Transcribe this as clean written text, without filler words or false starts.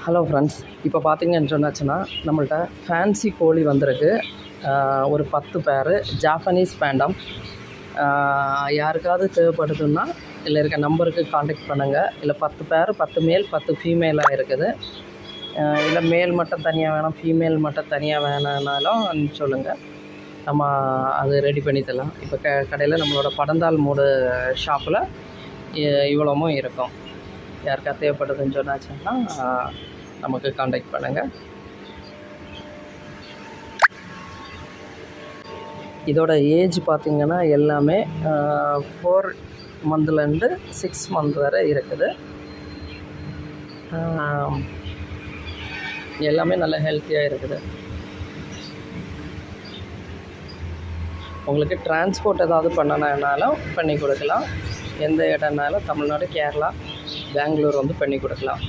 Hello friends, இப்போ பார்த்தீங்கன்னு சொன்னாச்சுன்னா நம்மள்ட்ட ஃபேன்சி கோழி வந்திருக்கு. ஒரு 10 பேர் ஜாப்பனீஸ் பேண்டம். யாருக்காவது தேவைப்படுதுன்னா இதில் இருக்க நம்பருக்கு காண்டாக்ட் பண்ணுங்கள். இல்லை 10 பேர் 10 மேல் 10 ஃபீமேலாக இருக்குது. இல்லை மேல் மட்டும் தனியாக வேணும், ஃபீமேல் மட்டும் தனியாக வேணும்னாலும் சொல்லுங்கள், நம்ம அது ரெடி பண்ணி தரலாம். இப்போ கடையில் நம்மளோட படந்தால் மூடு ஷாப்பில் இவ்வளவும் இருக்கும். யாருக்கா தேவைப்படுதுன்னு சொன்னாச்சுன்னா நமக்கு காண்டாக்ட் பண்ணுங்கள். இதோட ஏஜ் பார்த்திங்கன்னா எல்லாமே 4 மந்த்லேருந்து 6 மந்த் வரை இருக்குது. எல்லாமே நல்ல ஹெல்த்தியாக இருக்குது. உங்களுக்கு டிரான்ஸ்போர்ட் ஏதாவது பண்ணனாலும் பண்ணி கொடுக்கலாம். எந்த இடம்னாலும் தமிழ்நாடு, கேரளா, பெங்களூர் வந்து பண்ணி கொடுக்கலாம்.